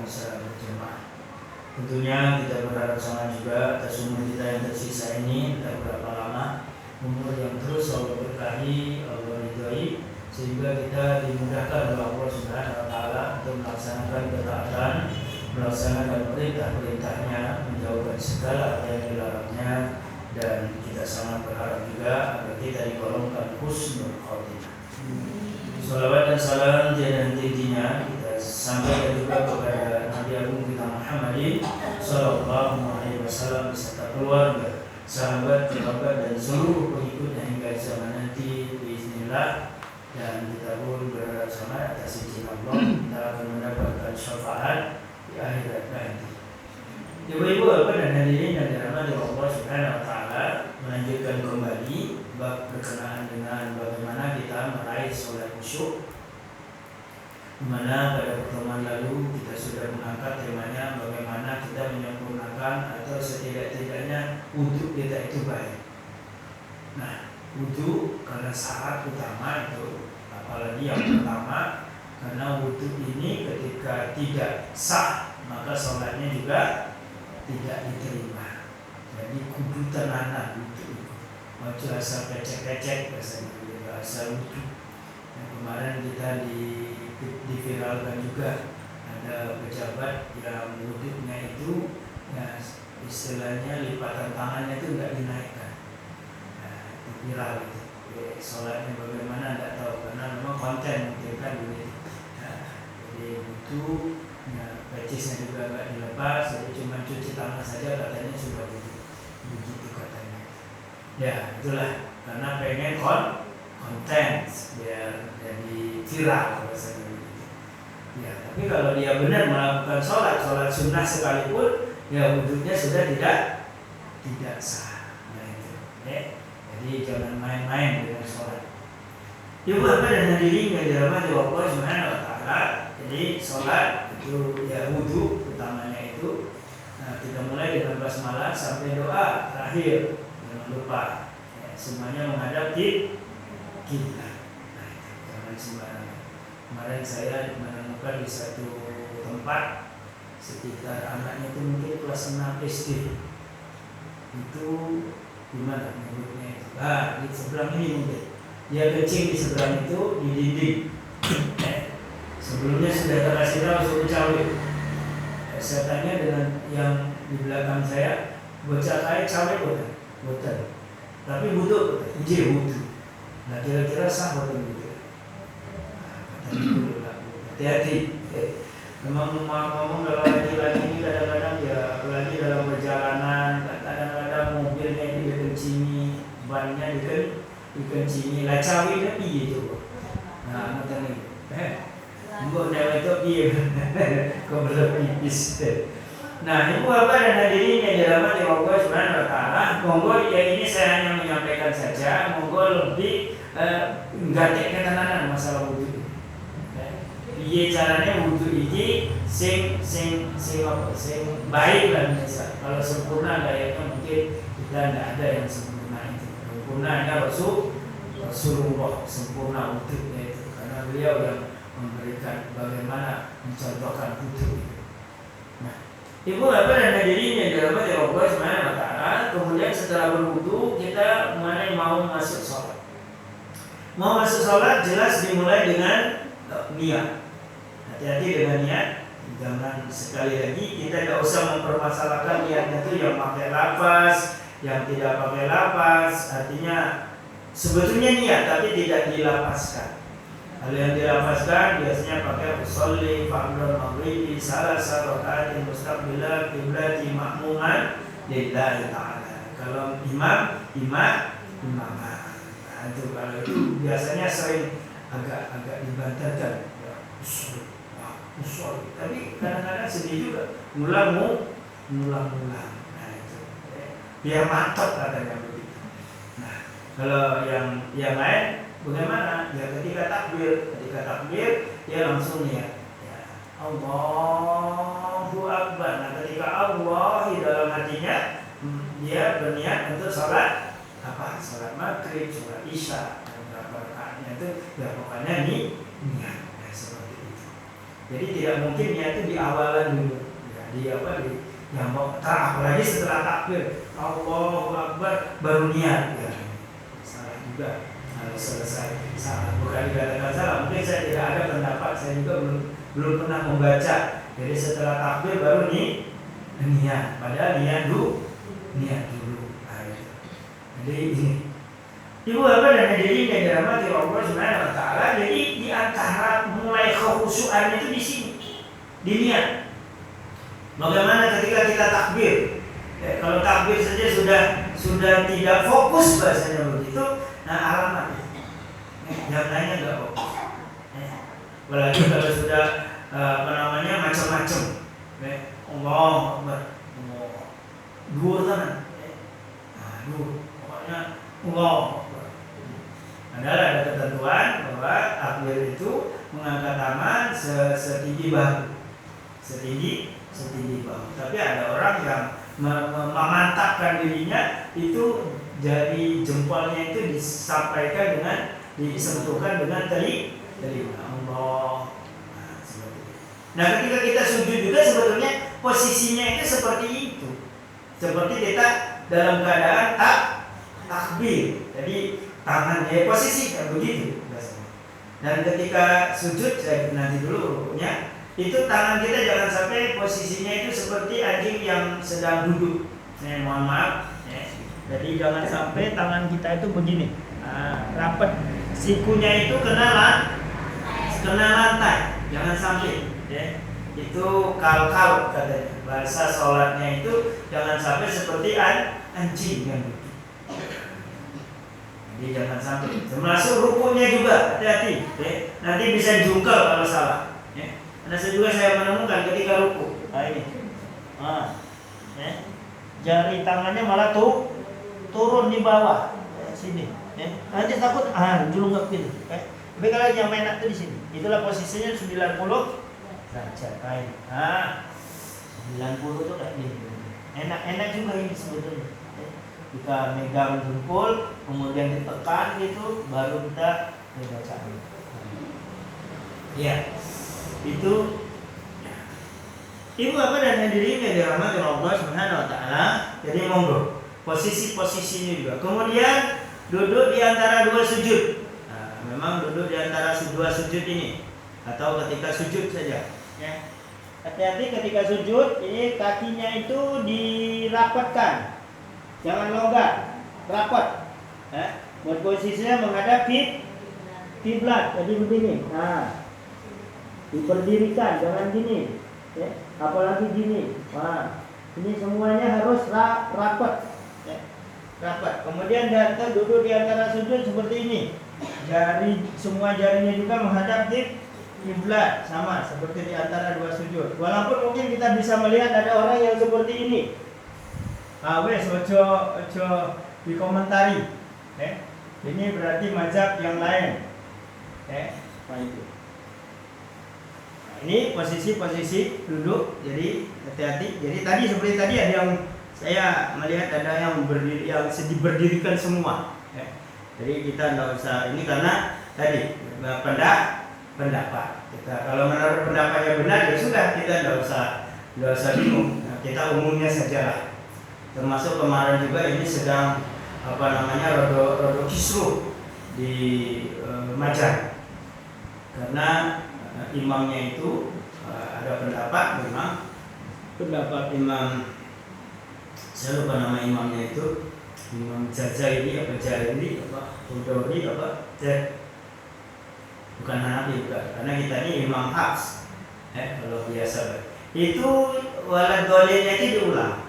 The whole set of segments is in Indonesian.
bisa berjemaah. Tentunya kita berharap sama juga atas umur kita yang tersisa ini, entah berapa lama, umur yang terus Allah berkahi, Allah ridhoi, sehingga kita dimudahkan oleh Allah Subhanahu wa taala untuk melaksanakan ketaatan, melaksanakan perintah-perintahnya, menjauhkan segala apa yang dilarangnya, dan kita sangat berharap juga agar kita digolongkan husnul khotimah. Salawat dan salam tiada henti-hentinya kita sampaikan juga kepada Nabi Agung kita Muhammadin Sallallahu Alaihi Wasallam beserta keluarga, sahabat, kerabat dan seluruh pengikutnya hingga zaman nanti bismillah. Dan kita pun berharap sama atas izin Allah kita akan mendapatkan syafaat di akhirat nanti. Ibu-ibu dan hadirin yang dirahmati Allah Subhanahu wa taala, melanjutkan kembali bab berkenaan dengan bagaimana kita meraih sholat khusyuk, di mana pada pertemuan lalu kita sudah mengangkat temanya bagaimana kita menyempurnakan atau setidak-tidaknya wudhu kita itu baik. Nah, wudhu karena syarat utama itu, apalagi yang pertama, karena wudhu ini ketika tidak sah maka sholatnya juga tidak diterima. Jadi kudu tenanan wudhu itu. Wajah asal kecek-kecek bahasa wudhu. Nah, kemarin kita diviralkan juga ada pejabat yang wudhunya itu ya, istilahnya lipatan tangannya itu nggak dinaikkan. Nah, itu viral itu. Sholatnya bagaimana tidak tahu karena memang konten mungkin kan begitu. Nah, jadi wudhu, ya, pecisnya juga nggak dilepas, jadi cuma cuci tangan saja katanya sudah begitu katanya. Ya itulah karena pengen konten biar jadi viral bahasanya begitu. Ya tapi kalau dia benar melakukan sholat sunnah sekalipun, ya wudhunya sudah tidak sah. Nah itu. Ya. Jadi jangan main-main dengan sholat. Ibu bapak dan hadirin yang dirahmati Allah Subhanahu wa taala. Jadi sholat itu ya wudhu utamanya itu. Nah, kita mulai dengan basmalah sampai doa terakhir. Jangan lupa ya, semuanya menghadap kiblat. Nah, jangan sembarangan. Kemarin saya menemukan di satu tempat sekitar anaknya itu mungkin kelas 6 SD. Itu gimana menyebutnya itu? Di seberang ini mungkin. Dia kencing di seberang itu di dinding. Sebelumnya sudah terkasih tahu suruh cawe. Saya tanya dengan yang di belakang saya, bocah saya cawe boten. Tapi butuh, butuh. Nah kira-kira sah boten gitu. Hati-hati. Memang ngomong kalau lagi-lagi ini kadang-kadang ya apalagi dalam perjalanan, kadang-kadang mobilnya ini dikencingi, bannya dikencingi, lah cawe piye itu. Nah ngoten iki. Mbok nek itu piye? Kok belum pipis. Nah, ibu bapak dan hadirin yang dirahmati Allah Subhanahu wa taala, monggo ya ini saya hanya menyampaikan saja, monggo lebih enggak tenan masalah wudhu. Piye caranya wudhu ini sing baik lah misal. Kalau sempurna kayaknya mungkin kita tidak ada yang sempurna itu. Sempurna ada Rasulullah sempurna wudhunya itu karena beliau yang memberikan bagaimana mencontohkan wudhu. Nah, ibu bapak dan hadirin yang dirahmati Allah Subhanahu wa taala, kemudian setelah berwudhu kita mau masuk sholat. Mau masuk sholat jelas dimulai dengan niat. Hati-hati dengan niat. Jangan sekali lagi kita tidak usah mempermasalahkan niatnya itu yang pakai lafaz, yang tidak pakai lafaz. Artinya sebetulnya niat tapi tidak dilafazkan. Hal yang dilafazkan biasanya pakai usolli fardhu maghribi salasa rakaatin mustaqbilal qiblati ma'muman lillahi ta'ala. Kalau imam. Nah, itu kalau itu biasanya sering agak dibantarkan. Usul. Tapi kadang-kadang sedih juga. Ngulang. Nah itu. Biar mantap katanya begitu. Nah, kalau yang lain bagaimana? Ya ketika takbir dia langsung niat. Ya, Allahu Akbar. Nah, ketika Allah di dalam hatinya dia berniat untuk sholat apa? Sholat maghrib, sholat isya, dan berapa rakaatnya itu ya pokoknya niat. Nah, seperti itu. Jadi tidak mungkin niat itu di awalan dulu. Ya, di yang mau apalagi setelah takbir Allahu Akbar baru niat. Ya, salah juga. Kalau selesai salah, bukan dikatakan salah. Mungkin saya tidak ada pendapat, saya juga belum pernah membaca. Jadi setelah takbir baru niat. Padahal niat dulu. Jadi ini. Ibu apa dan hadirin yang dirahmati Allah Subhanahu wa taala, jadi di antara mulai kekhusyuan itu di sini. Di niat. Bagaimana ketika kita takbir? Ya, kalau takbir saja sudah tidak fokus bahasanya begitu, nah alamat. Yang lainnya enggak fokus. Apalagi kalau sudah macam-macam. Allah Akbar. Dua tangan. Pokoknya Allah. Adalah ada ketentuan bahwa takbir itu mengangkat tangan setinggi bahu, setinggi bahu. Tapi ada orang yang memantapkan dirinya itu dari jempolnya itu disampaikan disentuhkan dengan telinga Allah. Nah, ketika kita sujud juga sebetulnya posisinya itu seperti itu. Seperti kita dalam keadaan takbir. Jadi tangan posisi kan begitu. Dan ketika sujud, saya nanti dulu rukunya, itu tangan kita jangan sampai posisinya itu seperti anjing yang sedang duduk. Mohon maaf. Jadi jangan sampai tangan kita itu begini, rapat. Sikunya itu kena lantai. Jangan sampai. Itu kal katanya. Bahasa sholatnya itu jangan sampai seperti anjing yang duduk. Jadi jangan sampai. Termasuk rukunya juga hati-hati. Nanti bisa jungkel kalau salah. Karena saya menemukan ketika ruku. Ini. Jari tangannya malah turun di bawah. Sini. Nanti takut julunggak gitu. Tapi kalau yang enak tuh di sini. Itulah posisinya 90 derajat. 90 tuh kayak gini. Enak juga ini sebetulnya. Kita megang jempol, kemudian ditekan gitu, baru kita baca. Ya, itu ibu apa dan hadirin yang dirahmati Allah Subhanahu wa taala. Jadi monggo, posisi-posisinya juga. Kemudian duduk di antara dua sujud. Nah, memang duduk di antara dua sujud ini atau ketika sujud saja, ya. Hati-hati ketika sujud, ini kakinya itu dirapatkan. Jangan longgar, rapat. Buat posisinya menghadap kiblat. Jadi begini. Nah, diberdirikan, jangan gini. Apalagi gini. Ini semuanya harus rapat. Rapat. Kemudian duduk di antara sujud seperti ini. Semua jarinya juga menghadap kiblat, sama seperti di antara dua sujud. Walaupun mungkin kita bisa melihat ada orang yang seperti ini. Ojo dikomentari. Ini berarti mazhab yang lain. Itu. Ini posisi duduk. Jadi hati-hati. Jadi tadi seperti tadi ada yang saya melihat ada yang berdiri, yang diberdirikan semua. Jadi kita tidak usah ini karena tadi pendapat. Kalau menurut pendapatnya benar ya sudah, kita tidak usah bingung. Kita umumnya sajalah. Termasuk kemarin juga ini sedang rodo kisruh di Majan, karena imamnya itu ada pendapat imam, saya lupa nama imamnya itu, Imam Jazari Udori bukan Hanafi bukan, karena kita ini Imam Hafs, kalau biasa itu walad dolinnya itu diulang.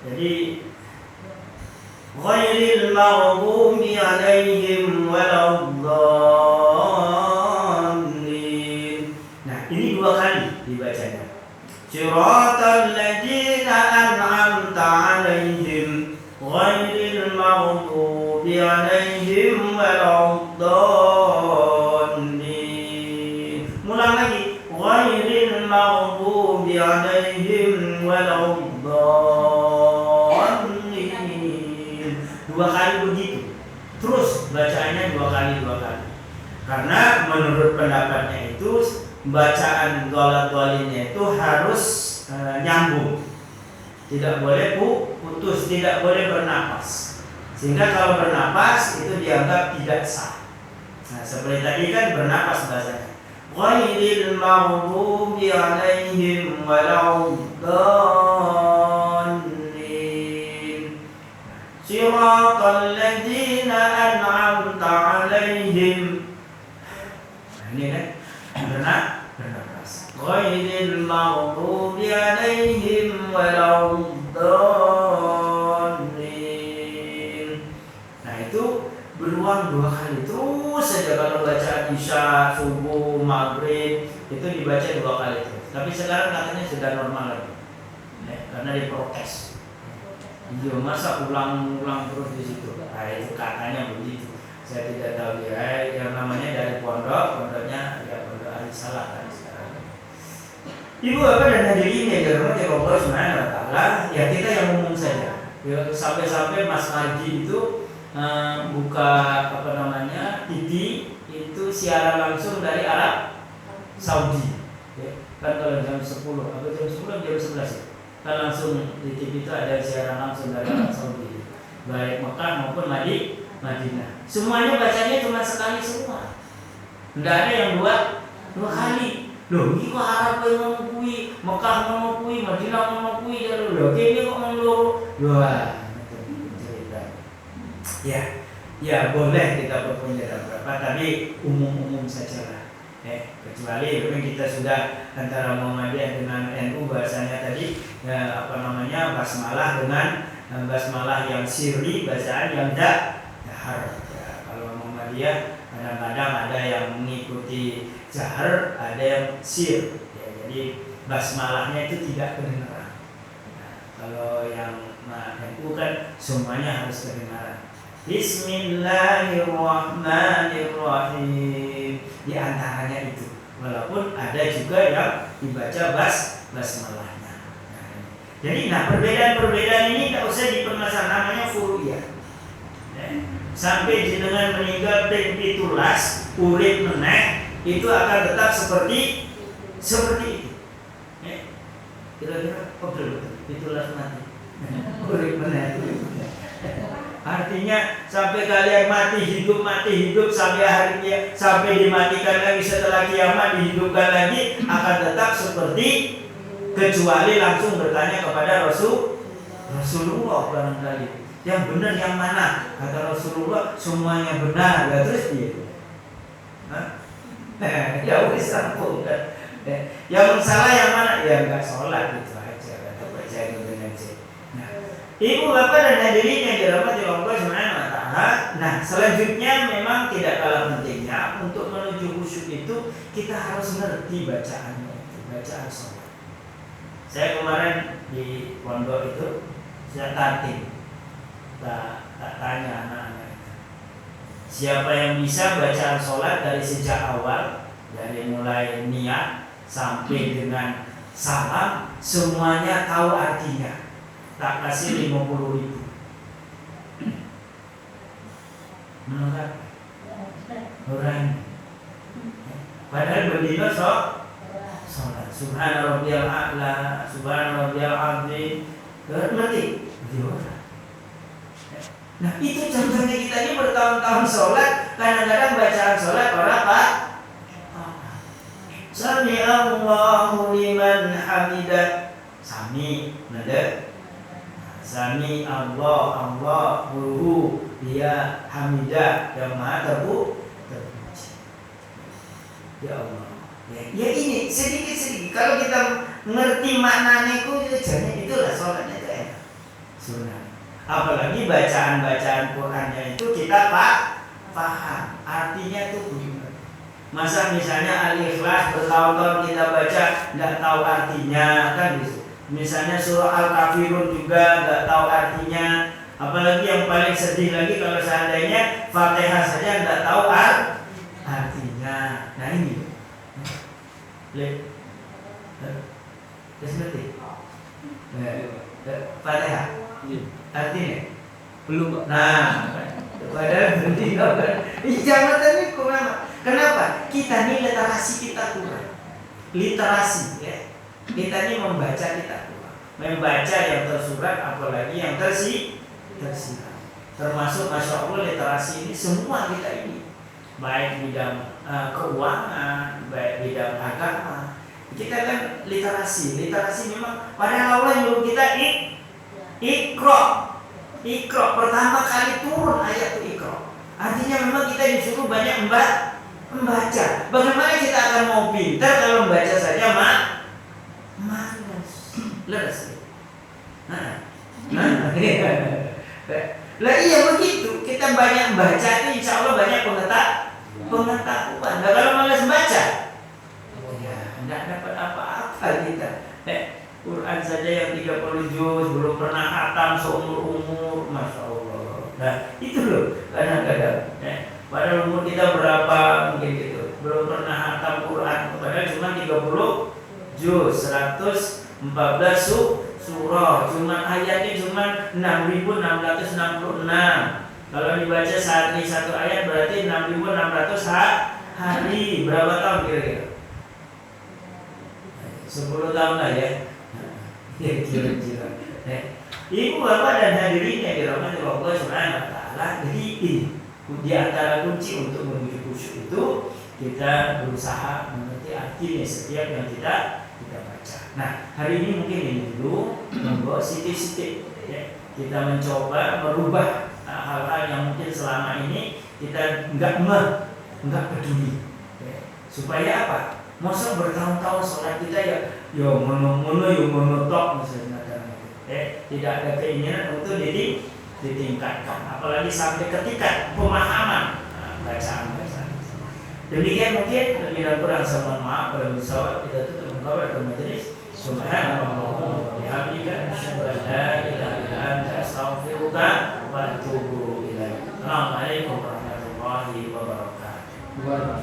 Jadi ghairil maghdubi alaihim waladdallin. Nah, ini dua kali dibacanya. Siratal ladzina an'amta alaihim ghairil maghdubi alaihim waladdallin. Ulang lagi. Ghairil maghdubi alaihim waladdallin. Dua kali begitu. Terus bacaannya dua kali. Karena menurut pendapatnya itu bacaan dhalinnya itu harus nyambung, tidak boleh putus, tidak boleh bernapas. Sehingga kalau bernapas itu dianggap tidak sah. Nah, seperti tadi kan bernapas bahasanya. Ghairil maghdubi 'alaihim waladdallin. Siratal ladzina an'amta 'alaihim. Nah, ini kan bernapas. Ghairil maghdubi 'alaihim waladdallin. Nah, itu berulang 2 kali terus saja. Kalau bacaan isya, subuh, maghrib itu dibaca 2 kali terus. Tapi sekarang katanya sudah normal lagi, ya, karena diprotes. Iya, masa ulang-ulang terus di situ? Nah, itu katanya begitu. Saya tidak tahu ya. Yang namanya dari pondoknya ya pondok Al-Salah kan sekarang. Ibu apa dan hadirin yang dirahmati Allah Subhanahu wa taala, ya kita yang umum saja. Ya, sampai-sampai Mas Marji itu buka TV itu siaran langsung dari Arab Saudi, ya. Kan kalau jam 10 atau jam 10 jam 11 ya, kan langsung di TV itu ada siaran langsung dari Arab Saudi, baik Mekah maupun Madinah. Semuanya bacanya cuma sekali semua, tidak ada yang dua kali. Loh, ini kok Arab yang ngomong kui, Mekah ngomong kui, Madinah ngomong kui, loh, ini kok ngomong wah. Ya boleh kita berpunya beberapa, tapi umum-umum saja lah. Kecuali memang kita sudah antara Muhammadiyah dengan NU bahasanya tadi basmalah dengan basmalah yang sirri, bacaan yang jahar. Ya, kalau Muhammadiyah kadang-kadang ada yang mengikuti jahar, ada yang sir. Ya, jadi basmalahnya itu tidak kedengaran. Nah, kalau yang NU kan semuanya harus kedengaran. Bismillahirrahmanirrahim. Di antaranya itu. Walaupun ada juga yang dibaca basmalahnya. Jadi perbedaan-perbedaan ini tak usah dipermasalahkan, namanya furu'iyah. Sampai jenengan meninggal pitulas, urip meneh, itu akan tetap seperti itu. Kira-kira betul pitulas mati. Urip meneh. Artinya sampai kalian mati hidup sampai akhirnya sampai dimatikan lagi setelah kiamat dihidupkan lagi akan tetap seperti, kecuali langsung bertanya kepada Rasulullah barangkali. Yang benar yang mana? Kata Rasulullah semuanya benar. Ya terus dia. Ya wis sampun. Yang salah yang mana? Ya enggak sholat gitu aja. Kata baca dengan C. Ibu bapak dan hadirin yang dirahmati Allah Subhanahu wa taala. Nah, selanjutnya memang tidak kalah pentingnya untuk menuju khusyuk itu kita harus ngerti bacaannya itu, bacaan sholat. Saya kemarin di pondok itu saya tak tanya anak-anak itu, siapa yang bisa bacaan sholat dari sejak awal, dari mulai niat sampai dengan salam semuanya tahu artinya. Tak kasih 50.000. Menurut orang. Padahal berdina sholat. Subhana rabbiyal a'la, subhana rabbiyal azim. Ngerti? Nah, itu contohnya kita ini bertahun-tahun sholat, kadang-kadang bacaan sholat orang apa? Sami Allahu liman hamidah. Sami, nada. Sami Allahu dia hamidah yang maha terpuji. Ya Allah. Ya ini sedikit. Kalau kita ngerti maknanya itu jadinya itulah sholatnya itu enak. Sunnah. Apalagi bacaan-bacaan Qur'annya itu kita paham artinya itu begitu. Masa misalnya Al-Ikhlas bertahun-tahun kita baca nggak tahu artinya kan gitu. Misalnya surah Al-Kafirun juga nggak tahu artinya. Apalagi yang paling sedih lagi kalau seandainya Fatihah saja nggak tahu artinya. Nah ini, ngerti? Fatihah artinya belum. Nah, padahal berarti jangan tadi kurang. Kenapa? Kita ini literasi kita kurang. literasi ya. Kita ini membaca kitab Quran, membaca yang tersurat apalagi yang tersirat. Termasuk Masya Allah literasi ini semua kita ini, baik bidang keuangan, baik bidang agama. Kita kan literasi memang padahal Allah nyuruh kita Iqra pertama kali turun ayat itu Iqra. Artinya memang kita disuruh banyak membaca. Bagaimana kita akan mau pintar kalau membaca saja malas. Leres. Lah iya begitu. Kita banyak membaca itu insya Allah banyak pengetahuan. Nah kalau malas baca, ya tidak dapat apa-apa kita. Quran saja yang 30 juz belum pernah khatam seumur-umur, Masya Allah. Nah itu loh kadang-kadang padahal umur kita berapa mungkin gitu, belum pernah khatam Quran, padahal cuma 30 juz 114 surah, cuma ayatnya cuma 6.666. Kalau dibaca sehari satu ayat berarti 6.600 hari. Berapa tahun kira-kira? 10 tahun lah ya. Kira-kira. Ibu bapak dan hadirin yang dirahmati Allah Subhanahu wa taala, jadi ini di antara kunci untuk menuju khusyuk itu kita berusaha mengerti artinya setiap yang kita baca. Nah, hari ini mungkin ini dulu membawa siti-siti ya. Kita mencoba merubah hal-hal yang mungkin selama ini kita enggak peduli ya. Supaya apa? Masa bertahun-tahun sholat kita ya monotok misalnya tidak ada keinginan untuk ditingkatkan, apalagi sampai ketika pemahaman bacaan. Demikian mungkin lebih kurang sama maaf pada musyawarah kita tutup mengkabar ke majelis. Subhanallah wa bihamdika asyhadu an la ilaha illa anta astaghfiruka wa atubu ilaik. Assalamualaikum warahmatullahi wabarakatuh.